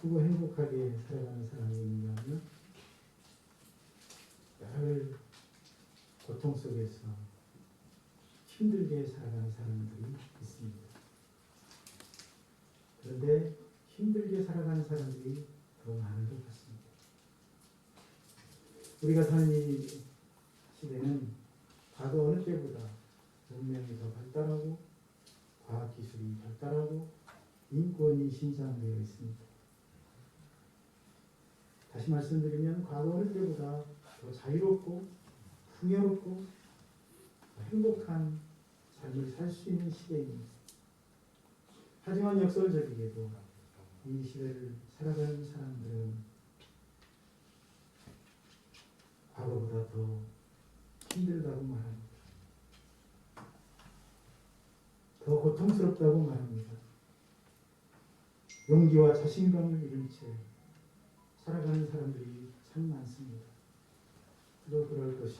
기쁘고 행복하게 살아가는 사람이 있는가 하면 늘 고통 속에서 힘들게 살아가는 사람들이 있습니다. 그런데 힘들게 살아가는 사람들이 더 많은 것 같습니다. 우리가 사는 이 시대는 과거 어느 때보다 문명이 더 발달하고 과학기술이 발달하고 인권이 신장되어 있습니다. 다시 말씀드리면 과거 어느 때보다 더 자유롭고 풍요롭고 행복한 삶을 살 수 있는 시대입니다. 하지만 역설적이게도 이 시대를 살아가는 사람들은 과거보다 더 힘들다고 말합니다. 더 고통스럽다고 말합니다. 용기와 자신감을 잃은 채 살아가는 사람들이 참 많습니다. 또 그럴 것이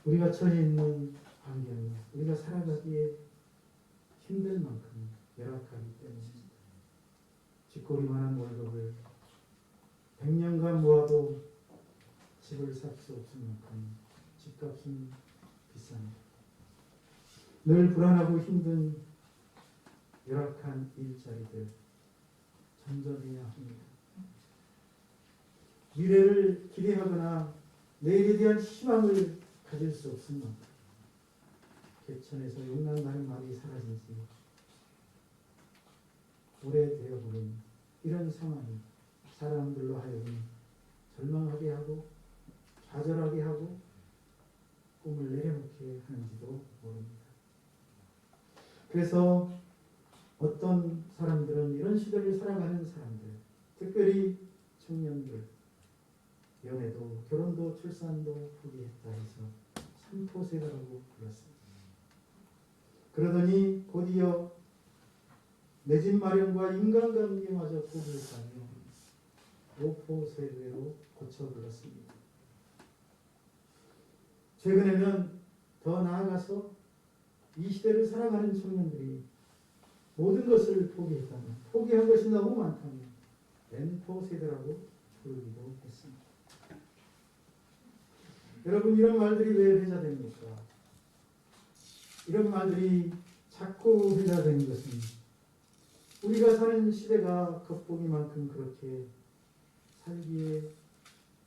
우리가 처해 있는 환경이 우리가 살아가기에 힘들 만큼 열악하기 때문입니다. 쥐꼬리만한 월급을 100년간 모아도 집을 살 수 없을 만큼 집값은 비쌉니다. 늘 불안하고 힘든 열악한 일자리들 잠잠해야 합니다. 미래를 기대하거나 내일에 대한 희망을 가질 수 없을 만큼 개천에서 용난다는 말이 사라진 지 오래되어 보니 이런 상황이 사람들로 하여금 절망하게 하고 좌절하게 하고 꿈을 내려놓게 하는지도 모릅니다. 그래서 어떤 사람들은 이런 시대를 살아가는 사람들, 특별히 청년들, 연애도 결혼도 출산도 포기했다 해서 삼포세대라고 불렀습니다. 그러더니 곧이어 내 집 마련과 인간관계마저 포기했다며 오포세대로 고쳐 불렀습니다. 최근에는 더 나아가서 이 시대를 살아가는 청년들이 모든 것을 포기했다면, 포기한 것이 너무 많다면 N포세대라고 부르기도 했습니다. 여러분, 이런 말들이 왜 회자됩니까? 이런 말들이 자꾸 회자되는 것은 우리가 사는 시대가 겉보기만큼 그렇게 살기에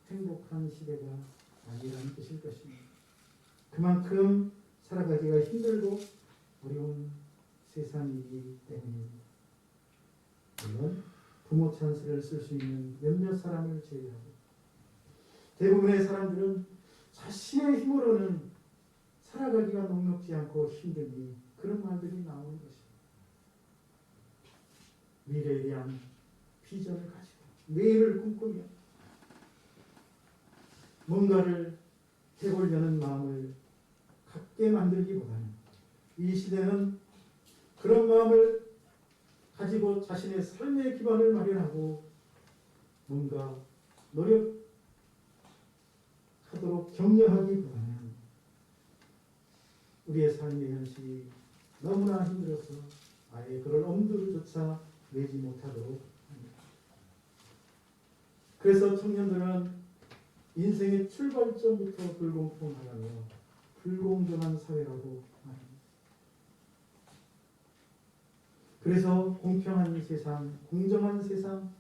행복한 시대가 아니라는 뜻일 것입니다. 그만큼 살아가기가 힘들고 어려운 세상이기 때문입니다. 물론 부모 찬스를 쓸 수 있는 몇몇 사람을 제외하고 대부분의 사람들은 자신의 힘으로는 살아가기가 녹록지 않고 힘드니 그런 말들이 나오는 것입니다. 미래에 대한 비전을 가지고 내일을 꿈꾸며 뭔가를 해보려는 마음을 갖게 만들기보다는 이 시대는 그런 마음을 가지고 자신의 삶의 기반을 마련하고 뭔가 노력하도록 격려하기보다는 우리의 삶의 현실이 너무나 힘들어서 아예 그런 엄두조차 내지 못하도록 합니다. 그래서 청년들은 인생의 출발점부터 불공평하며 불공정한 사회라고 말합니다. 그래서 공평한 세상, 공정한 세상,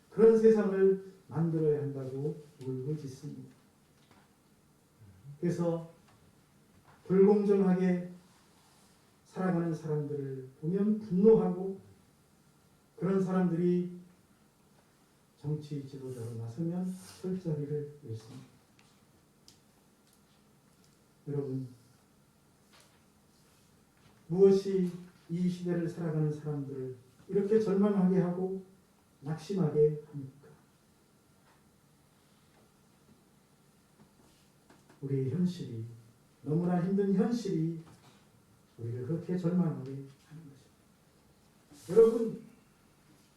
그런 세상을 만들어야 한다고 울부짖습니다. 그래서 불공정하게 살아가는 사람들을 보면 분노하고 그런 사람들이 정치 지도자로 나서면 혈자리를 잃습니다. 여러분, 무엇이 이 시대를 살아가는 사람들을 이렇게 절망하게 하고 낙심하게 합니까? 우리의 현실이, 너무나 힘든 현실이 우리를 그렇게 절망하게 하는 것입니다. 여러분,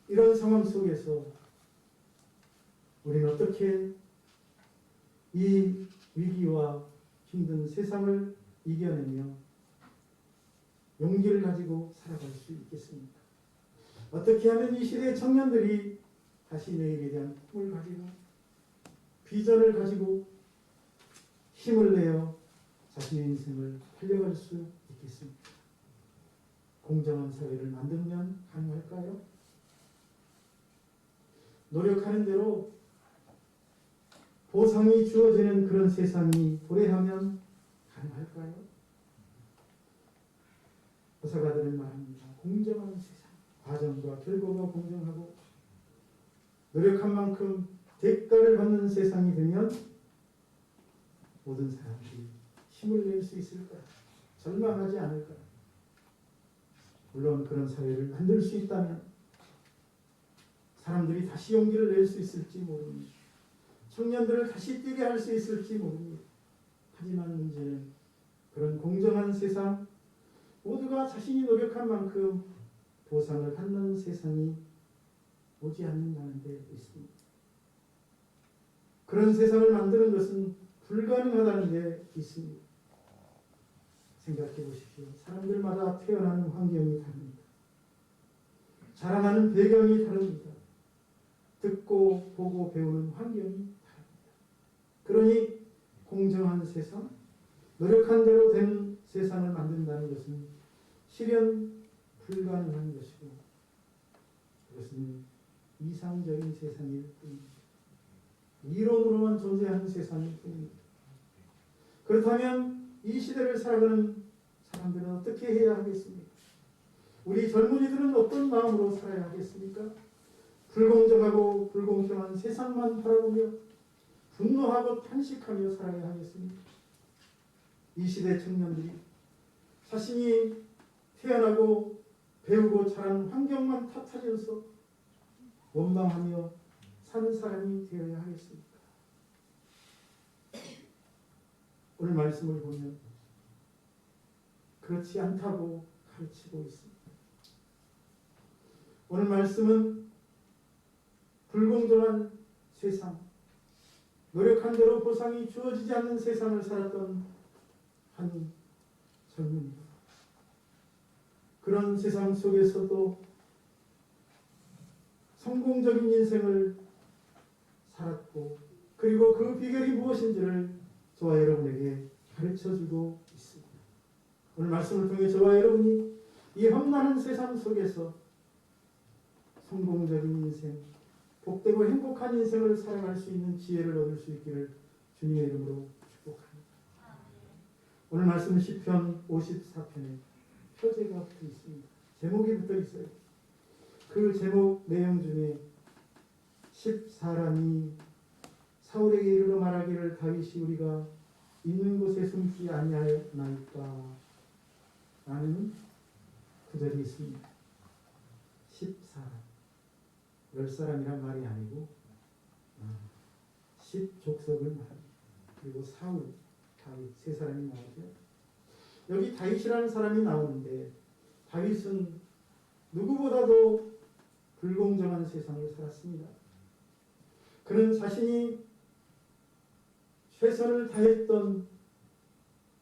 이런 상황 속에서 우리는 어떻게 이 위기와 힘든 세상을 이겨내며 용기를 가지고 살아갈 수 있겠습니까? 어떻게 하면 이 시대의 청년들이 다시 내일에 대한 꿈을 가지고 비전을 가지고 힘을 내어 자신의 인생을 살려갈 수 있겠습니까? 공정한 사회를 만들면 가능할까요? 노력하는 대로 보상이 주어지는 그런 세상이 도래하면 가능할까요? 호사가들은 말합니다. 공정한 세상, 과정과 결과가 공정하고 노력한 만큼 대가를 받는 세상이 되면 모든 사람들이 힘을 낼 수 있을까? 절망하지 않을까? 물론 그런 사회를 만들 수 있다면 사람들이 다시 용기를 낼 수 있을지 모릅니다. 청년들을 다시 뛰게 할 수 있을지 모릅니다. 하지만 문제는 그런 공정한 세상, 모두가 자신이 노력한 만큼 보상을 받는 세상이 오지 않는다는 데 있습니다. 그런 세상을 만드는 것은 불가능하다는 데 있습니다. 생각해 보십시오. 사람들마다 태어나는 환경이 다릅니다. 자라나는 배경이 다릅니다. 듣고 보고 배우는 환경이 다릅니다. 그러니 공정한 세상, 노력한 대로 된 세상을 만든다는 것은 실현 불가능한 것이고 그것은 이상적인 세상일 뿐입니다. 이론으로만 존재하는 세상일 뿐입니다. 그렇다면 이 시대를 살아가는 사람들은 어떻게 해야 하겠습니까? 우리 젊은이들은 어떤 마음으로 살아야 하겠습니까? 불공정하고 불공평한 세상만 바라보며 분노하고 탄식하며 살아야 하겠습니까? 이 시대 청년들이 자신이 태어나고 배우고 자란 환경만 탓하면서 원망하며 사는 사람이 되어야 하겠습니까? 오늘 말씀을 보면 그렇지 않다고 가르치고 있습니다. 오늘 말씀은 불공정한 세상, 노력한 대로 보상이 주어지지 않는 세상을 살았던 한 젊은이가 그런 세상 속에서도 성공적인 인생을 살았고 그리고 그 비결이 무엇인지를 저와 여러분에게 가르쳐주고 있습니다. 오늘 말씀을 통해 저와 여러분이 이 험난한 세상 속에서 성공적인 인생, 복되고 행복한 인생을 살아갈 수 있는 지혜를 얻을 수 있기를 주님의 이름으로 축복합니다. 오늘 말씀은 시편 54편에 표제가 붙어 있습니다. 제목이 붙어 있어요. 그 제목 내용 중에 14람이 사울에게 이르러 말하기를 다윗이 우리가 있는 곳에 숨지 아니하나이까 라는 구절이 있습니다. 14람 10사람이란 말이 아니고 10족속을 말합니다. 그리고 사울, 다윗 세 사람이 나오죠. 여기 다윗이라는 사람이 나오는데 다윗은 누구보다도 불공정한 세상을 살았습니다. 그는 자신이 최선을 다했던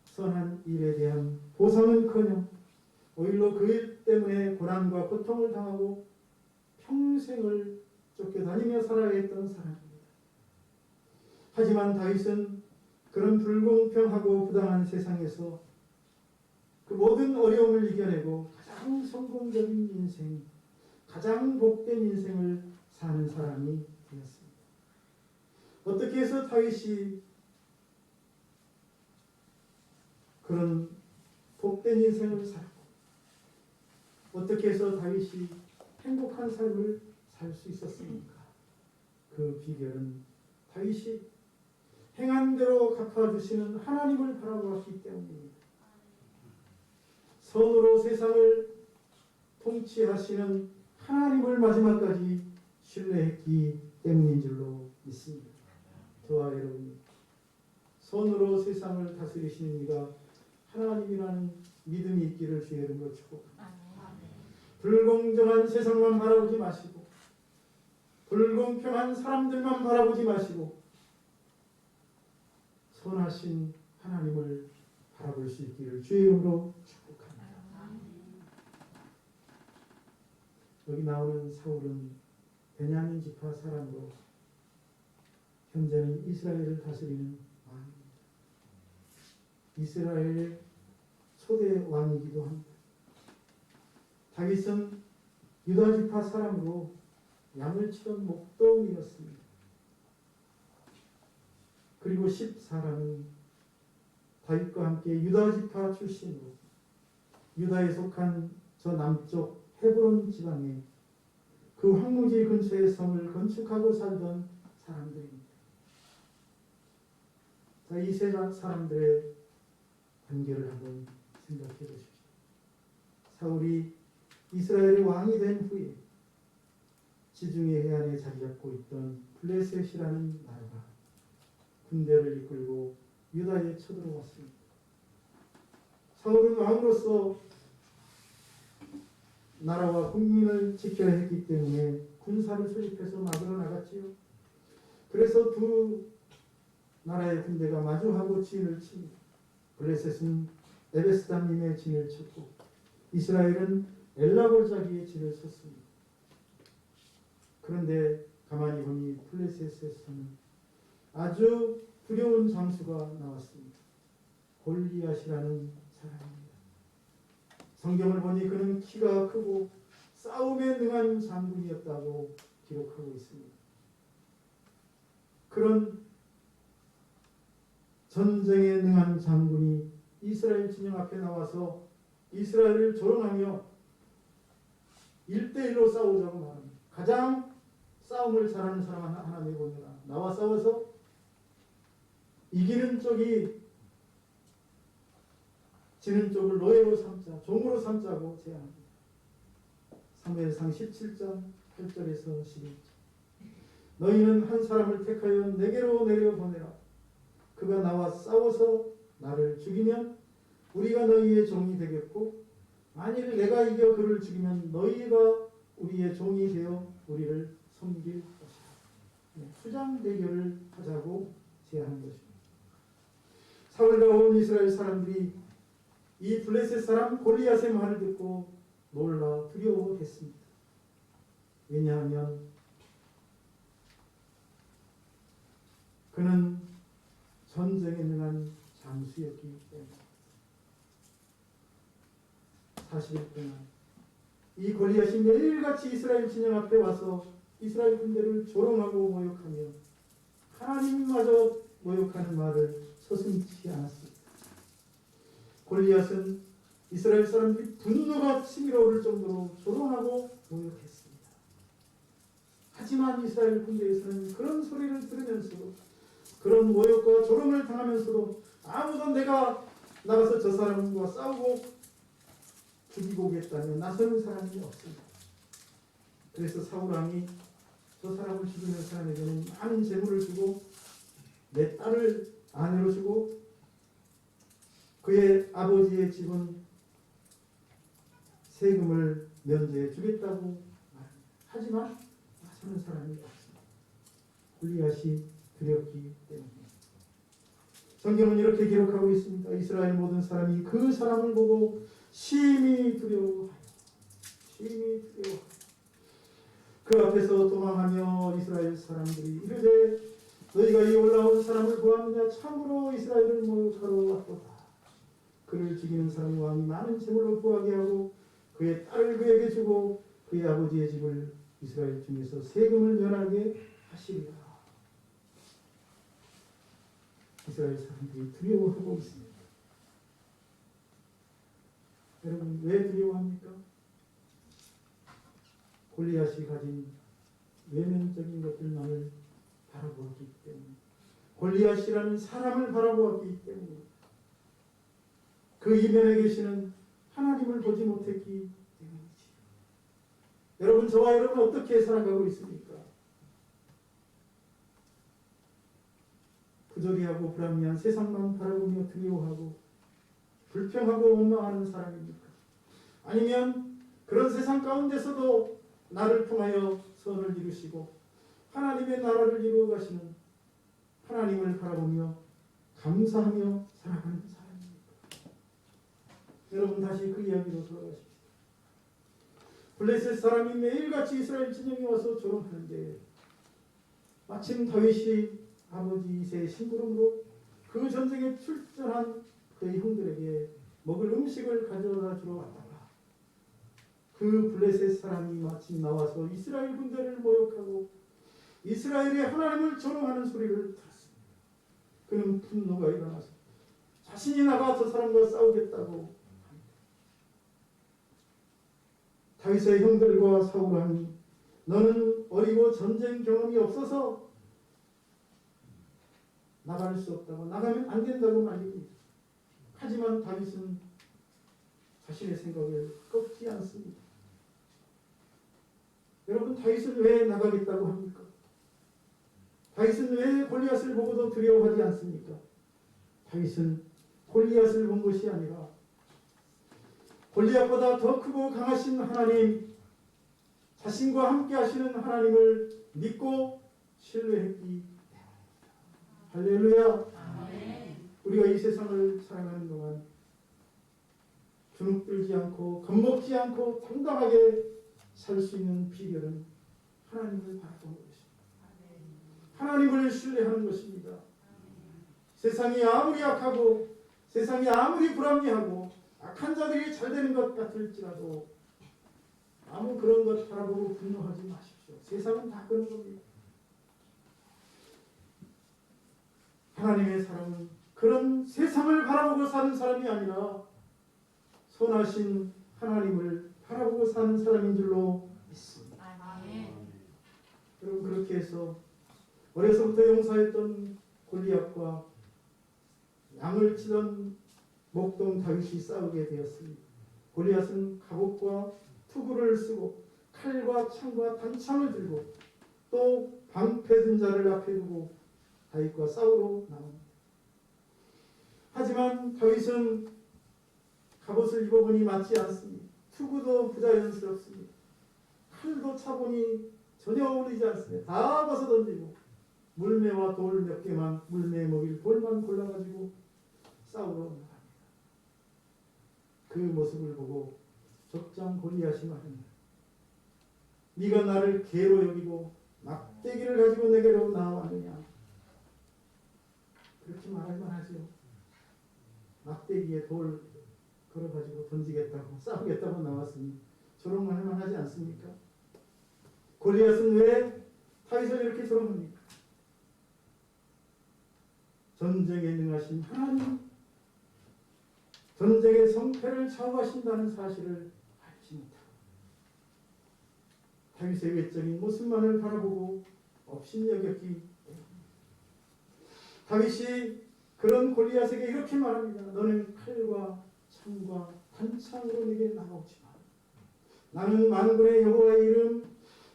선한 일에 대한 보상은커녕 오히려 그 일 때문에 고난과 고통을 당하고 평생을 쫓겨다니며 살아야 했던 사람입니다. 하지만 다윗은 그런 불공평하고 부당한 세상에서 그 모든 어려움을 이겨내고 가장 성공적인 인생, 가장 복된 인생을 사는 사람이 되었습니다. 어떻게 해서 다윗이 그런 복된 인생을 살고 어떻게 해서 다윗이 행복한 삶을 살 수 있었습니까? 그 비결은 다윗이 행한 대로 갚아주시는 하나님을 바라보았기 때문입니다. 선으로 세상을 통치하시는 하나님을 마지막까지 신뢰했기 때문인 줄로 믿습니다. 저와 여러분이 선으로 세상을 다스리시는 이가 하나님이라는 믿음이 있기를 주의 이름으로 축복합니다. 불공정한 세상만 바라보지 마시고 불공평한 사람들만 바라보지 마시고 선하신 하나님을 바라볼 수 있기를 주의 이름으로 축복합니다. 여기 나오는 사울은 베냐민 지파 사람으로 현재는 이스라엘을 다스리는 왕입니다. 이스라엘의 초대 왕이기도 합니다. 다윗은 유다 지파 사람으로 양을 치던 목동이었습니다. 그리고 14라는 다윗과 함께 유다 지파 출신으로 유다에 속한 저 남쪽 헤브론 지방에 그 황무지 근처에 성을 건축하고 살던 사람들입니다. 자, 이 세 사람들의 관계를 한번 생각해 보십시오. 사울이 이스라엘의 왕이 된 후에 지중해 해안에 자리 잡고 있던 블레셋이라는 나라가 군대를 이끌고 유다에 쳐들어왔습니다. 사울은 왕으로서 나라와 국민을 지켜야 했기 때문에 군사를 수립해서 막으러 나갔지요. 그래서 두 나라의 군대가 마주하고 진을 칩니다. 블레셋은 에베스담님의 진을 쳤고 이스라엘은 엘라골짜기의 진을 쳤습니다. 그런데 가만히 보니 블레셋에서는 아주 두려운 장수가 나왔습니다. 골리앗이라는 사람입니다. 성경을 보니 그는 키가 크고 싸움에 능한 장군이었다고 기록하고 있습니다. 그런 전쟁에 능한 장군이 이스라엘 진영 앞에 나와서 이스라엘을 조롱하며 1대1로 싸우자고 말합니다. 가장 싸움을 잘하는 사람 하나 내보내라. 나와 싸워서 이기는 쪽이 지는 쪽을 노예로 삼자, 종으로 삼자고 제안합니다. 사무엘상 17장 8절에서 11절. 너희는 한 사람을 택하여 내게로 내려보내라. 그가 나와 싸워서 나를 죽이면 우리가 너희의 종이 되겠고 만일 내가 이겨 그를 죽이면 너희가 우리의 종이 되어 우리를 섬길 것이다. 수장 대결을 하자고 제안한 것입니다. 사울과 온 이스라엘 사람들이 이 블레셋 사람 골리앗의 말을 듣고 놀라 두려워했습니다. 왜냐하면 그는 전쟁에 능한 장수였기 때문에 40일 동안 이 골리앗이 매일같이 이스라엘 진영 앞에 와서 이스라엘 군대를 조롱하고 모욕하며 하나님마저 모욕하는 말을 서슴지 않았습니다. 골리앗은 이스라엘 사람들이 분노가 치밀어 오를 정도로 조롱하고 모욕했습니다. 하지만 이스라엘 군대에서는 그런 소리를 들으면서도 그런 모욕과 조롱을 당하면서도 아무도 내가 나가서 저 사람과 싸우고 죽이고 오겠다며 나서는 사람이 없습니다. 그래서 사울 왕이 저 사람을 죽이는 사람에게는 많은 재물을 주고 내 딸을 아내로 주고 그의 아버지의 집은 세금을 면제해 주겠다고 말합니다. 하지만 나서는 사람이 없습니다. 골리앗이 두렵기 때문에. 성경은 이렇게 기록하고 있습니다. 이스라엘 모든 사람이 그 사람을 보고 심히 두려워하여 그 앞에서 도망하며 이스라엘 사람들이 이르되 너희가 이 올라온 사람을 보았느냐? 참으로 이스라엘을 모욕하러 왔도다. 그를 죽이는 사람이 왕이 많은 재물로 구하게 하고 그의 딸을 그에게 주고 그의 아버지의 집을 이스라엘 중에서 세금을 면하게 하시리라. 이스라엘 사람들이 두려워하고 있습니다. 여러분 왜 두려워합니까? 골리앗이 가진 외면적인 것들만을 바라보았기 때문에 골리앗이라는 사람을 바라보았기 때문에 그 이면에 계시는 하나님을 보지 못했기 때문이지요. 여러분 저와 여러분 어떻게 살아가고 있습니까? 부조리하고 불합리한 세상만 바라보며 두려워하고 불평하고 원망하는 사람입니까? 아니면 그런 세상 가운데서도 나를 통하여 선을 이루시고 하나님의 나라를 이루어 가시는 하나님을 바라보며 감사하며 살아가는 사람입니까? 여러분 다시 그 이야기로 돌아가십시오. 블레셋 사람이 매일같이 이스라엘 진영에 와서 조롱하는데 마침 다윗이 아버지 이새의 심부름으로 그 전쟁에 출전한 그의 형들에게 먹을 음식을 가져다 주러 왔다가 그 블레셋 사람이 마침 나와서 이스라엘 군대를 모욕하고 이스라엘의 하나님을 조롱하는 소리를 들었습니다. 그는 분노가 일어나서 자신이 나가 저 사람과 싸우겠다고 합니다. 다윗의 형들과 사울하니 너는 어리고 전쟁 경험이 없어서 나갈 수 없다고 나가면 안 된다고 말입니다. 하지만 다윗은 자신의 생각을 꺾지 않습니다. 여러분, 다윗은 왜 나가겠다고 합니까? 다윗은 왜 골리앗을 보고도 두려워하지 않습니까? 다윗은 골리앗을 본 것이 아니라 골리앗보다 더 크고 강하신 하나님, 자신과 함께 하시는 하나님을 믿고 신뢰했기 때문입니다. 할렐루야. 아멘. 우리가 이 세상을 살아가는 동안 주눅들지 않고 겁먹지 않고 당당하게 살 수 있는 비결은 하나님을 바라보는 것입니다. 하나님을 신뢰하는 것입니다. 세상이 아무리 악하고 세상이 아무리 불합리하고 악한 자들이 잘 되는 것 같을지라도 아무 그런 것 바라보고 분노하지 마십시오. 세상은 다 그런 겁니다. 하나님의 사람은 그런 세상을 바라보고 사는 사람이 아니라 선하신 하나님을 바라보고 사는 사람인 줄로 믿습니다. 아멘. 여러분, 그렇게 해서 어려서부터 용사했던 골리앗과 양을 치던 목동 다윗이 싸우게 되었습니다. 골리앗은 갑옷과 투구를 쓰고 칼과 창과 단창을 들고 또 방패 든 자를 앞에 두고 다윗과 싸우러 나옵니다. 하지만 다윗은 갑옷을 입어보니 맞지 않습니다. 투구도 부자연스럽습니다. 칼도 차보니 전혀 어울리지 않습니다. 다 벗어 던지고 물매와 돌 몇 개만, 물매 먹일 돌만 골라가지고 싸우러 나갑니다. 그 모습을 보고 족장 골리앗이 말합니다. 네가 나를 개로 여기고 막대기를 가지고 내게로 나왔느냐. 그렇게 말할만 하죠. 막대기에 돌 걸어가지고 던지겠다고 싸우겠다고 나왔으니 저런 말 할만 하지 않습니까? 골리앗은 왜 다윗을 이렇게 조롱합니까? 전쟁에 능하신 하나님, 전쟁의 성패를 좌우하신다는 사실을 알지 못하고 다윗의 외적인 모습만을 바라보고 업신여겼기 때문입니다. 다윗이 그런 골리앗에게 이렇게 말합니다. 너는 칼과 창과 단창으로 내게 나오지 마. 나는 만군의 여호와의 이름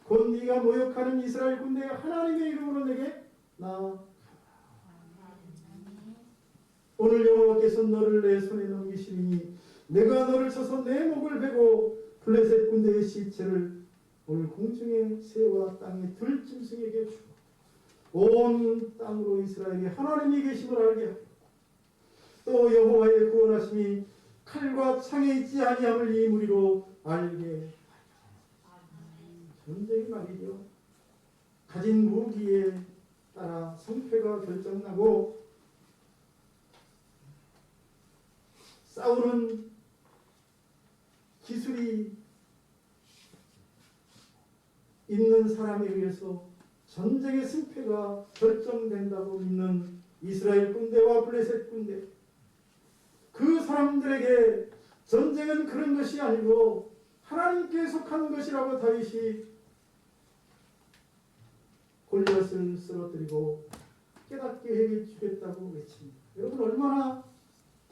곧 네가 모욕하는 이스라엘 군대의 하나님의 이름으로 내게 나아가라. 오늘 여호와께서 너를 내 손에 넘기시니 내가 너를 쳐서 내 목을 베고 블레셋 군대의 시체를 오늘 공중에 새와 땅의 들짐승에게 주고 온 땅으로 이스라엘의 하나님이 계심을 알게 하고 또 여호와의 구원하심이 칼과 창에 있지 아니함을 이 무리로 알게 하라. 전쟁이 말이죠. 가진 무기에 따라 성패가 결정나고 싸우는 기술이 있는 사람에 의해서 전쟁의 승패가 결정된다고 믿는 이스라엘 군대와 블레셋 군대, 그 사람들에게 전쟁은 그런 것이 아니고 하나님께 속한 것이라고 다윗이 골리앗을 쓰러뜨리고 깨닫게 해주겠다고 외칩니다. 여러분, 얼마나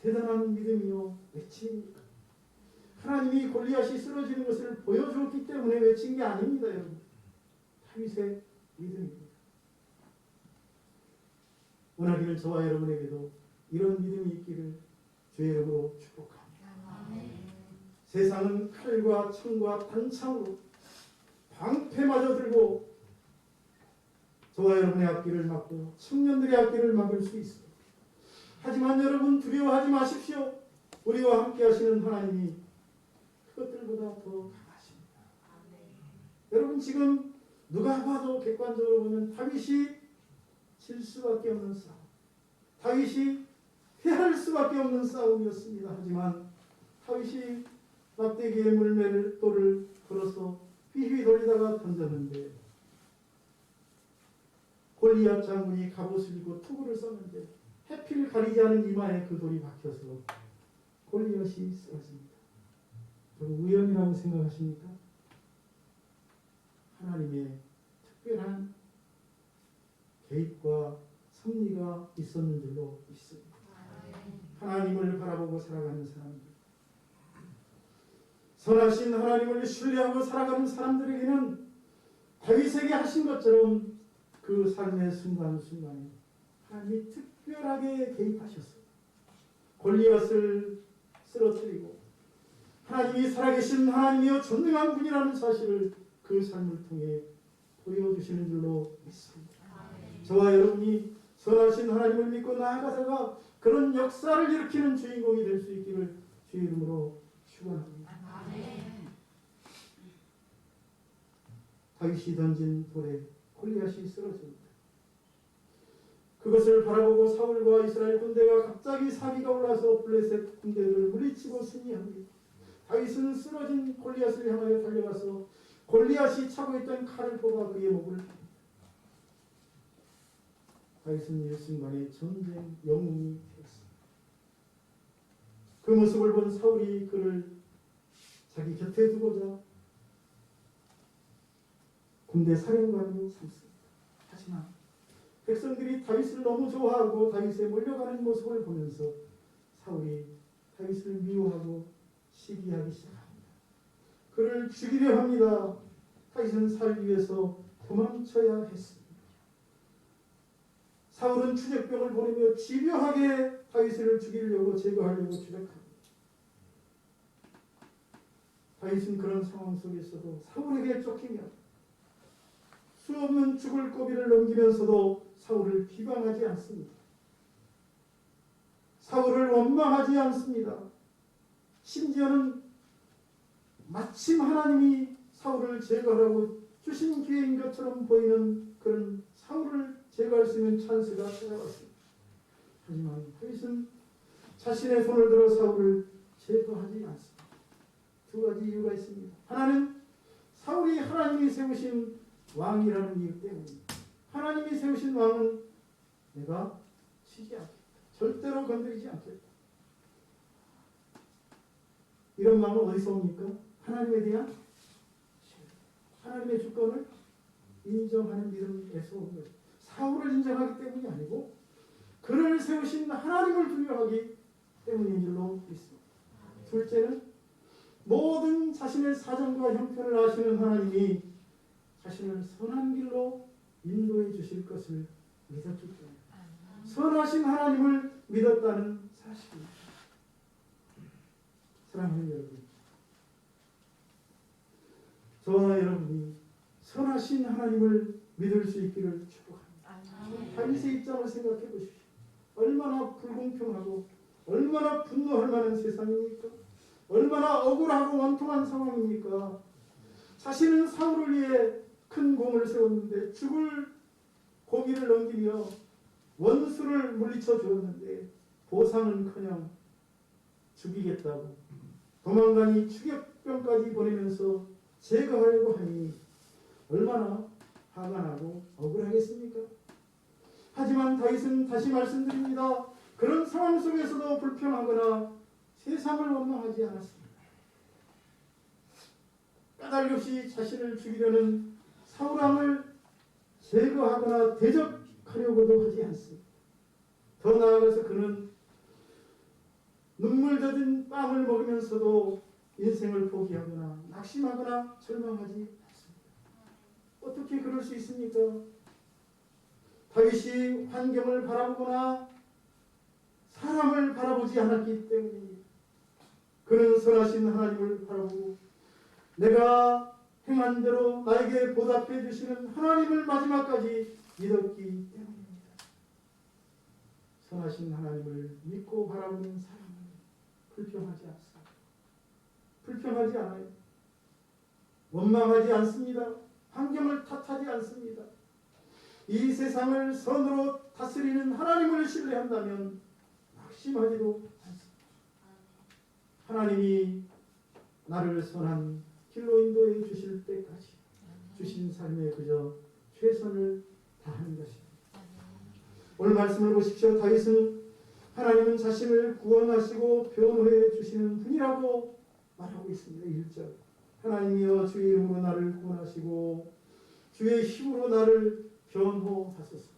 대단한 믿음이요 외침입니까? 하나님이 골리앗이 쓰러지는 것을 보여주었기 때문에 외친 게 아닙니다. 여러분, 다윗의 믿음입니다. 원하기를 저와 여러분에게도 이런 믿음이 있기를 주의 이름으로 축복합니다. 아멘. 세상은 칼과 창과 단창으로 방패마저 들고 저와 여러분의 앞길을 막고 청년들의 앞길을 막을 수 있습니다. 하지만 여러분, 두려워하지 마십시오. 우리와 함께 하시는 하나님이 그것들보다 더 강하십니다. 여러분 지금 누가 봐도 객관적으로 보면 다윗이 질 수밖에 없는 싸움, 다윗이 패할 수밖에 없는 싸움이었습니다. 하지만 다윗이 막대기에 물맷돌을 걸어서 휘휘 돌리다가 던졌는데 골리앗 장군이 갑옷을 입고 투구를 썼는데 해필 가리지 않은 이마에 그 돌이 박혀서 골리앗이 쓰러집니다. 우연이라고 생각하십니까? 하나님의 특별한 개입과 섭리가 있었는 줄로 믿습니다. 하나님을 바라보고 살아가는 사람들, 선하신 하나님을 신뢰하고 살아가는 사람들에게는 다윗에게 하신 것처럼 그 삶의 순간순간에 하나님이 특별하게 개입하셨습니다. 골리앗을 쓰러뜨리고 하나님이 살아계신 하나님이여 전능한 분이라는 사실을 그 삶을 통해 보여주시는 줄로 믿습니다. 저와 여러분이 선하신 하나님을 믿고 나아가다가 그런 역사를 일으키는 주인공이 될 수 있기를 주의 이름으로 축원합니다. 다윗이 던진 돌에 골리앗이 쓰러집니다. 그것을 바라보고 사울과 이스라엘 군대가 갑자기 사기가 올라서 블레셋 군대를 물리치고 승리합니다. 다윗은 쓰러진 골리앗을 향하여 달려가서 골리앗이 차고 있던 칼을 뽑아 그의 목을 베립니다. 다윗은 일순간에 전쟁 영웅이 되었습니다. 그 모습을 본 사울이 그를 자기 곁에 두고자 군대 사령관으로 삼습니다. 하지만 백성들이 다윗을 너무 좋아하고 다윗에 몰려가는 모습을 보면서 사울이 다윗을 미워하고 시기하기 시작합니다. 그를 죽이려 합니다. 다윗은 살기 위해서 도망쳐야 했습니다. 사울은 추적병을 보내며 집요하게 다윗을 죽이려고 제거하려고 추적합니다. 다윗은 그런 상황 속에서도 사울에게 쫓기며 수없는 죽을 고비를 넘기면서도 사울을 비방하지 않습니다. 사울을 원망하지 않습니다. 심지어는 마침 하나님이 사울을 제거하라고 주신 기회인 것처럼 보이는 그런 사울을 제거할 수 있는 찬스가 찾아왔습니다. 하지만 다윗은 자신의 손을 들어 사울을 제거하지 않습니다. 두 가지 이유가 있습니다. 하나는 사울이 하나님이 세우신 왕이라는 이유 때문입니다. 하나님이 세우신 왕은 내가 치지 않겠다. 절대로 건드리지 않겠다. 이런 마음은 어디서 옵니까? 하나님에 대한 하나님의 주권을 인정하는 믿음에서 온 거예요. 사울을 인정하기 때문이 아니고 그를 세우신 하나님을 두려워하기 때문인 줄로 믿습니다. 둘째는 모든 자신의 사정과 형편을 아시는 하나님이 자신을 선한 길로 인도해 주실 것을 믿었기 때문에 선하신 하나님을 믿었다는 사실입니다. 사랑하는 여러분, 저와 여러분이 선하신 하나님을 믿을 수 있기를 축복합니다. 다윗의 입장을 생각해 보십시오. 얼마나 불공평하고 얼마나 분노할 만한 세상입니까? 얼마나 억울하고 원통한 상황입니까? 자신은 사울을 위해 큰 공을 세웠는데 죽을 고비를 넘기며 원수를 물리쳐 주었는데 보상은커녕 죽이겠다고 도망가니 추격병까지 보내면서 제거하려고 하니 얼마나 화가 나고 억울하겠습니까? 하지만 다윗은 다시 말씀드립니다. 그런 상황 속에서도 불평하거나 세상을 원망하지 않았습니다. 까닭 없이 자신을 죽이려는 사울왕을 제거하거나 대적하려고도 하지 않습니다. 더 나아가서 그는 눈물 젖은 빵을 먹으면서도 인생을 포기하거나 낙심하거나 절망하지 않습니다. 어떻게 그럴 수 있습니까? 다윗이 환경을 바라보거나 사람을 바라보지 않았기 때문입니다. 그는 선하신 하나님을 바라보고 내가 행한 대로 나에게 보답해 주시는 하나님을 마지막까지 믿었기 때문입니다. 선하신 하나님을 믿고 바라보는 사람은 불평하지 않습니다. 불평하지 않아요. 원망하지 않습니다. 환경을 탓하지 않습니다. 이 세상을 선으로 다스리는 하나님을 신뢰한다면 낙심하지도 않습니다. 하나님이 나를 선한 길로 인도해 주실 때까지 주신 삶에 그저 최선을 다하는 것입니다. 오늘 말씀을 보십시오. 다윗은 하나님은 자신을 구원하시고 변호해 주시는 분이라고 말하고 있습니다. 1절 하나님이여 주의 이름으로 나를 구원하시고 주의 힘으로 나를 변호하소서.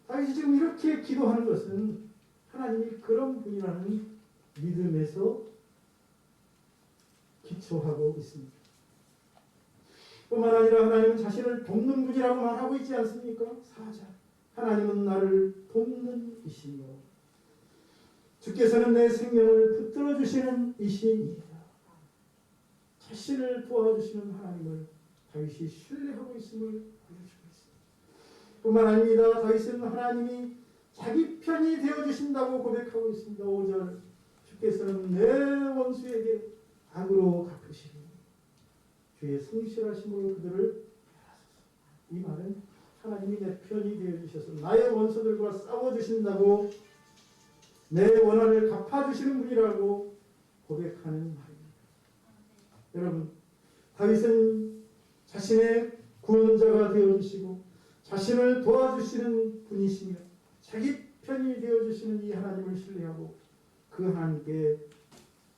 다윗이 지금 이렇게 기도하는 것은 하나님이 그런 분이라는 믿음에서 기초하고 있습니다. 뿐만 아니라 하나님은 자신을 돕는 분이라고 말하고 있지 않습니까? 4절 하나님은 나를 돕는 이시며 주께서는 내 생명을 붙들어 주시는 이시니이다. 자신을 도와주시는 하나님을 다윗이 신뢰하고 있음을 보여주고 있습니다. 뿐만 아닙니다. 다윗은 하나님이 자기 편이 되어주신다고 고백하고 있습니다. 5절 주께서는 내 원수에게 악으로 갚으시니 주의 성실하심으로 그들을 대하소서. 이 말은 하나님이 내 편이 되어주셔서 나의 원수들과 싸워주신다고 내 원한을 갚아주시는 분이라고 고백하는 말입니다. 여러분, 다윗은 자신의 구원자가 되어주시고 자신을 도와주시는 분이시며 자기 편이 되어주시는 이 하나님을 신뢰하고 그 하나님께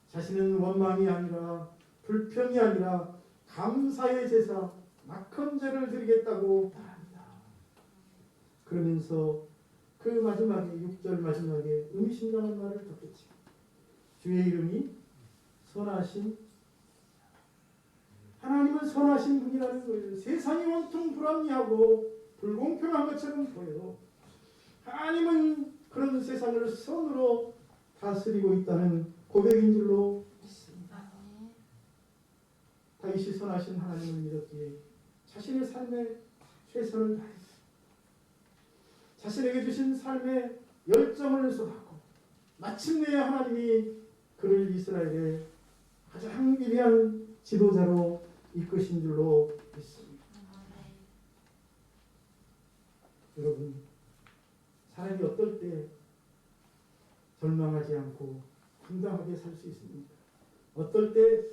자신은 원망이 아니라 불평이 아니라 감사의 제사 낙헌제를 드리겠다고 말합니다. 그러면서 그 마지막에 6절 마지막에 의미심장한 말을 덧붙이고 주의 이름이 선하신 하나님은 선하신 분이라는 거예요. 세상이 온통 불합리하고 불공평한 것처럼 보여도 하나님은 그런 세상을 선으로 다스리고 있다는 고백인 줄로 믿습니다. 다윗이 선하신 하나님을 믿었기에 자신의 삶에 최선을 다했습니다. 자신에게 주신 삶에 열정을 쏟았고 마침내 하나님이 그를 이스라엘의 가장 위대한 지도자로 이끄신 줄로 믿습니다. 여러분, 사람이 어떨 때 절망하지 않고 당당하게 살 수 있습니까? 어떨 때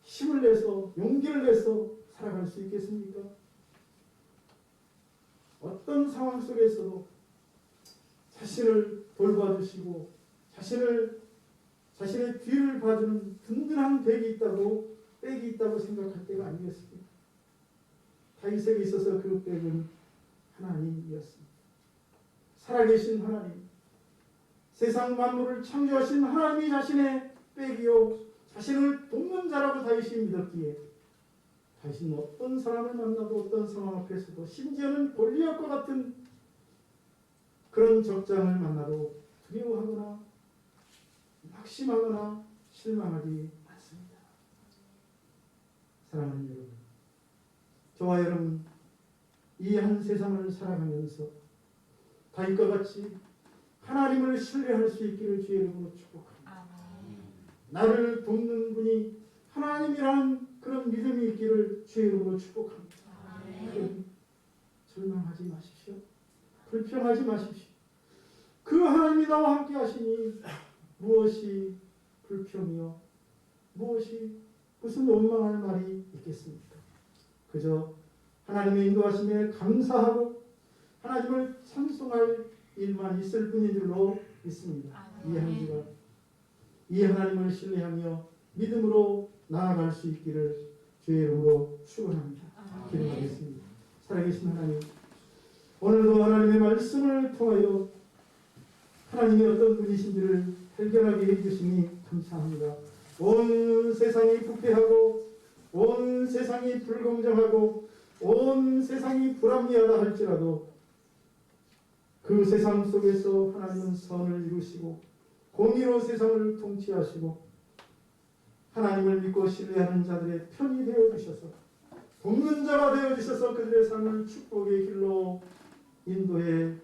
힘을 내서 용기를 내서 살아갈 수 있겠습니까? 어떤 상황 속에서도 자신을 돌봐주시고 자신의 뒤를 봐주는 든든한 백이 있다고 생각할 때가 아니겠습니까? 다윗에게 있어서 그 백은 하나님이었습니다. 살아계신 하나님, 세상 만물을 창조하신 하나님이 자신의 백이요 자신을 돕는 자라고 다윗이 믿었기에 다윗은 어떤 사람을 만나도 어떤 상황 앞에서도 심지어는 골리앗과 같은 그런 적장을 만나도 두려워하거나 낙심하거나 실망하지 않습니다. 사랑하는 여러분, 저와 여러분 이 한 세상을 살아가면서 다윗과 같이 하나님을 신뢰할 수 있기를 주의 이름으로 축복합니다. 나를 돕는 분이 하나님이라는 그런 믿음이 있기를 주의 이름으로 축복합니다. 절망하지 마십시오. 불평하지 마십시오. 그 하나님이 나와 함께 하시니 무엇이 불평이요 무슨 원망할 말이 있겠습니까? 그저 하나님의 인도하심에 감사하고 하나님을 찬송할 일만 있을 뿐인 줄로 믿습니다. 이 하나님을 신뢰하며 믿음으로 나아갈 수 있기를 주의 이름으로 축원합니다. 기도하겠습니다. 살아계신 하나님, 오늘도 하나님의 말씀을 통하여 하나님이 어떤 분이신지를 발견하게 해주시니 감사합니다. 온 세상이 부패하고 온 세상이 불공정하고 온 세상이 불합리하다 할지라도 그 세상 속에서 하나님은 선을 이루시고 공의로 세상을 통치하시고 하나님을 믿고 신뢰하는 자들의 편이 되어주셔서 돕는 자가 되어주셔서 그들의 삶을 축복의 길로 인도해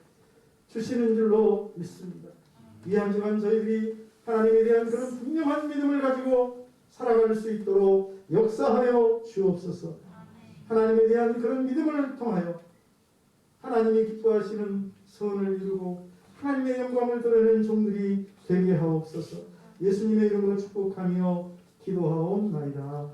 주시는 줄로 믿습니다. 이 한 주간 저희들이 하나님에 대한 그런 분명한 믿음을 가지고 살아갈 수 있도록 역사하여 주옵소서. 하나님에 대한 그런 믿음을 통하여 하나님이 기뻐하시는 선을 이루고 하나님의 영광을 드러내는 종들이 되게 하옵소서. 예수님의 이름으로 축복하며 기도하옵나이다.